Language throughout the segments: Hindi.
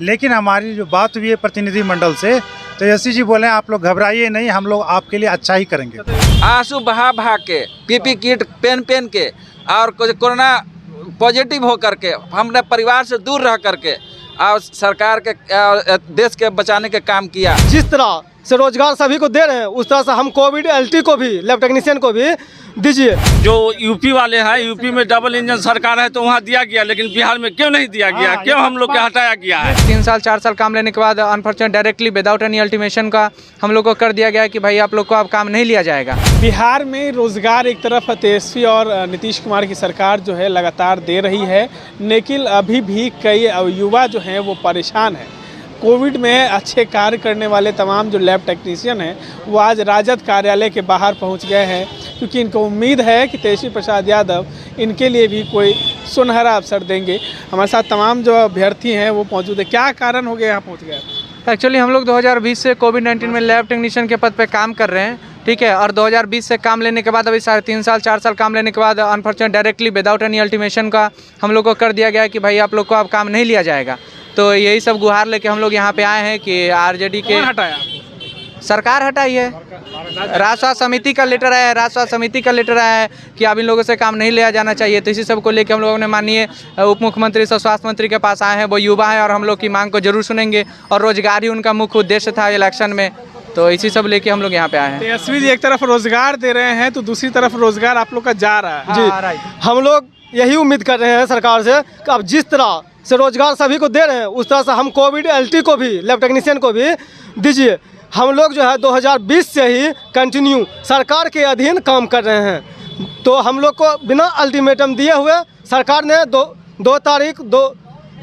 लेकिन हमारी जो बात हुई है प्रतिनिधिमंडल से, तेजस्वी जी बोले आप लोग घबराइए नहीं, हम लोग आपके लिए अच्छा ही करेंगे। आंसू बहा बहा के, पीपी किट पहन के और कोरोना पॉजिटिव हो करके, हमने परिवार से दूर रह करके और सरकार के देश के बचाने के काम किया। जिस तरह से रोजगार सभी को दे रहे हैं उस तरह से हम कोविड एलटी को भी, लैब टेक्नीशियन को भी दीजिए। जो यूपी वाले हैं, यूपी में डबल इंजन सरकार है तो वहाँ दिया गया, लेकिन बिहार में क्यों नहीं दिया गया? क्यों हम लोग के हटाया गया है? 3 साल 4 साल काम लेने के बाद अनफॉर्चुनेट डायरेक्टली विदाउट एनी अल्टीमेशन का हम लोग को कर दिया गया कि भाई आप लोग को अब काम नहीं लिया जाएगा। बिहार में रोजगार एक तरफ तेजस्वी और नीतीश कुमार की सरकार जो है लगातार दे रही है, लेकिन अभी भी कई युवा जो हैं वो परेशान हैं। कोविड में अच्छे कार्य करने वाले तमाम जो लैब टेक्नीशियन हैं वो आज राजद कार्यालय के बाहर पहुंच गए हैं, क्योंकि इनको उम्मीद है कि तेजस्वी प्रसाद यादव इनके लिए भी कोई सुनहरा अवसर देंगे। हमारे साथ तमाम जो अभ्यर्थी हैं वो मौजूद है। क्या कारण हो गया यहाँ पहुँच गए? एक्चुअली हम लोग 2020 से कोविड-19 में लैब टेक्नीशियन के पद पे काम कर रहे हैं, ठीक है, और 2020 से काम लेने के बाद अभी 3.5 साल 4 साल काम लेने के बाद अनफॉर्चुनेट डायरेक्टली विदाउट एनी अल्टीमेशन का हम लोग को कर दिया गया कि भाई आप लोग को अब काम नहीं लिया जाएगा। तो यही सब गुहार लेके हम लोग यहाँ पे आए हैं कि आरजेडी के हटाया सरकार हटाई है। राजस्व समिति का लेटर आया है, राजस्व समिति का लेटर आया है कि अब इन लोगों से काम नहीं लिया जाना चाहिए। तो इसी सब को लेकर हम लोगों ने माननीय उप मुख्यमंत्री से स्वास्थ्य मंत्री के पास आए हैं। वो युवा हैं और हम लोग की मांग को जरूर सुनेंगे, और रोजगार ही उनका मुख्य उद्देश्य था इलेक्शन में। तो इसी सब लेके हम लोग यहाँ पे आए हैं। तेजस्वी जी एक तरफ रोजगार दे रहे हैं तो दूसरी तरफ रोजगार आप लोग का जा रहा है। जी, हम लोग यही उम्मीद कर रहे हैं सरकार से कि अब जिस तरह से रोजगार सभी को दे रहे हैं उस तरह से हम कोविड एलटी को भी, लैब टेक्नीशियन को भी दीजिए। हम लोग जो है 2020 से ही कंटिन्यू सरकार के अधीन काम कर रहे हैं। तो हम लोग को बिना अल्टीमेटम दिए हुए सरकार ने 2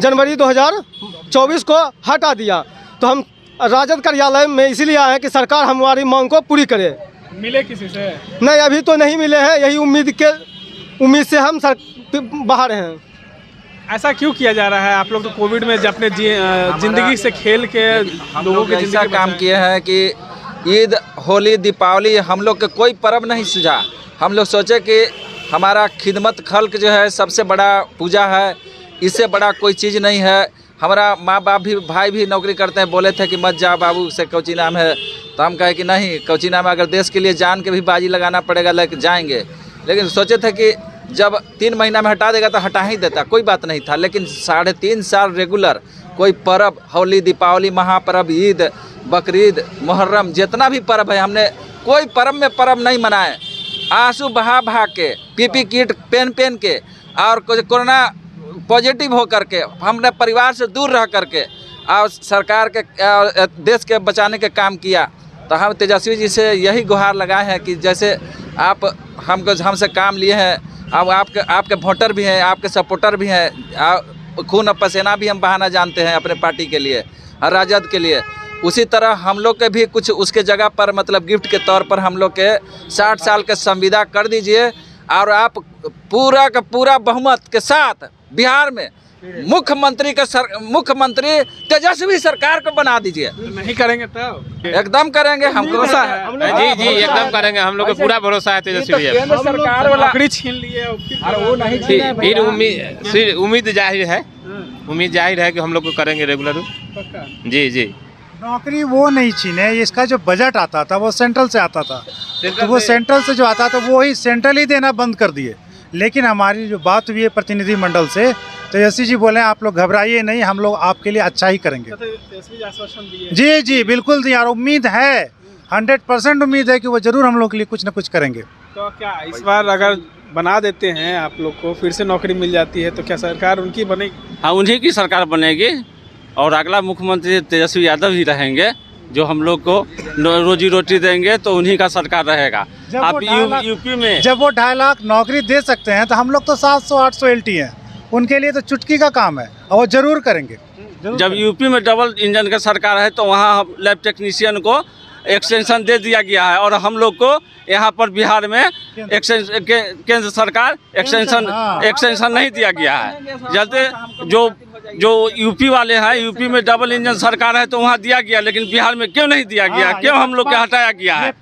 जनवरी 2024 को हटा दिया। तो हम राजद कार्यालय में इसीलिए आए हैं कि सरकार हमारी मांग को पूरी करे। मिले किसी से? नहीं, अभी तो नहीं मिले हैं। यही उम्मीद से हम बाहर हैं। ऐसा क्यों किया जा रहा है? आप लोग तो कोविड में अपने जिंदगी से खेल के लोगों के ऐसा काम किए हैं कि ईद, होली, दीपावली हम लोग के कोई पर्व नहीं सूझा। हम लोग सोचे कि हमारा खिदमत खल्क जो है सबसे बड़ा पूजा है, इससे बड़ा कोई चीज़ नहीं है। हमारा माँ बाप भी, भाई भी नौकरी करते हैं, बोले थे कि मत जाओ बाबू से कोची नाम है, तो हम कहे कि नहीं, कोची नाम अगर देश के लिए जान के भी बाजी लगाना पड़ेगा लेके जाएंगे। लेकिन सोचे थे कि जब 3 महीना में हटा देगा तो हटा ही देता, कोई बात नहीं था। लेकिन 3.5 साल रेगुलर कोई पर्व, होली, दीपावली, महापर्व, ईद, बकरीद, मुहर्रम, जितना भी पर्व है हमने कोई पर्व में पर्व नहीं मनाए। आंसू बहा बहा के, पीपी किट पहन के और कोरोना पॉजिटिव हो करके, हमने परिवार से दूर रह करके और सरकार के देश के बचाने के काम किया। तो हम तेजस्वी जी से यही गुहार लगाए हैं कि जैसे आप हमसे काम लिए हैं, अब आपके वोटर भी हैं, आपके सपोर्टर भी हैं, खून और पसीना भी हम बहाना जानते हैं अपने पार्टी के लिए और राजद के लिए। उसी तरह हम लोग के भी कुछ उसके जगह पर मतलब गिफ्ट के तौर पर हम लोग के 60 साल के संविदा कर दीजिए, और आप पूरा का पूरा बहुमत के साथ बिहार में मुख्यमंत्री तेजस्वी सरकार को बना दीजिए। नहीं करेंगे तब? एकदम करेंगे, हमको भरोसा है। जी एकदम करेंगे, हम लोग को पूरा भरोसा है तेजस्वी जी। केंद्र सरकार वाला नौकरी छीन लिए वो नहीं, फिर उम्मीद जाहिर है, उम्मीद जाहिर है कि हम लोग को करेंगे रेगुलर। जी नौकरी वो नहीं छीने, इसका जो बजट आता था वो सेंट्रल से आता था, तो वो सेंट्रल से जो आता था वो ही सेंट्रल ही देना बंद कर दिए। लेकिन हमारी जो बात हुई है प्रतिनिधिमंडल से, तेजस्वी जी बोले आप लोग घबराइए नहीं, हम लोग आपके लिए अच्छा ही करेंगे। जी बिल्कुल दिया, और उम्मीद है 100% उम्मीद है कि वो जरूर हम लोग के लिए कुछ न कुछ करेंगे। तो क्या इस बार अगर बना देते हैं आप लोग को, फिर से नौकरी मिल जाती है, तो क्या सरकार उनकी बनेगी? हाँ, उन्हीं की सरकार बनेगी और अगला मुख्यमंत्री तेजस्वी यादव ही रहेंगे, जो हम लोग को रोजी रोटी देंगे, तो उन्हीं का सरकार रहेगा। आप यूपी में जब वो 2.5 लाख नौकरी दे सकते हैं तो हम लोग तो 700-800 LT हैं, उनके लिए तो चुटकी का काम है और वो जरूर करेंगे। जब यूपी में डबल इंजन का सरकार है तो वहाँ लैब टेक्नीशियन को एक्सटेंशन दे दिया गया है, और हम लोग को यहाँ पर बिहार में केंद्र सरकार एक्सटेंशन नहीं दिया गया है। जैसे जो यूपी वाले हैं, यूपी में डबल इंजन सरकार है तो वहाँ दिया गया, लेकिन बिहार में क्यों नहीं दिया गया? क्यों हम लोग के हटाया गया है?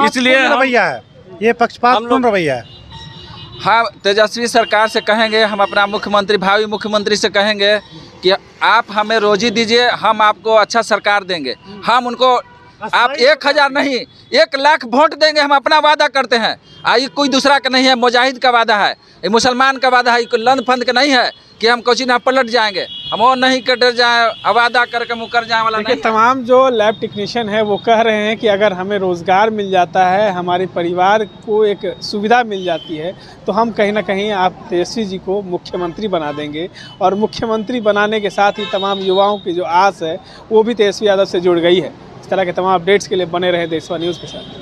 इसलिए रवैया है, ये पक्षपातपूर्ण रवैया है। हाँ, तेजस्वी सरकार से कहेंगे, हम अपना मुख्यमंत्री, भावी मुख्यमंत्री से कहेंगे कि आप हमें रोजी दीजिए, हम आपको अच्छा सरकार देंगे। हम उनको आप 1000 नहीं 1 लाख वोट देंगे, हम अपना वादा करते हैं। ये कोई दूसरा का नहीं है, मुजाहिद का वादा है, ये मुसलमान का वादा है, कोई लंद फंद का नहीं है कि हम कुछ ना पलट जाएंगे, हम और नहीं कट जाए, वादा करके मुकर जाए वाला नहीं। तमाम जो लैब टेक्नीशियन है वो कह रहे हैं कि अगर हमें रोज़गार मिल जाता है, हमारे परिवार को एक सुविधा मिल जाती है, तो हम कहीं ना कहीं आप तेजस्वी जी को मुख्यमंत्री बना देंगे। और मुख्यमंत्री बनाने के साथ ही तमाम युवाओं की जो आस है वो भी तेजस्वी यादव से जुड़ गई है। इस तरह के तमाम अपडेट्स के लिए बने रहे देशवा न्यूज़ के साथ।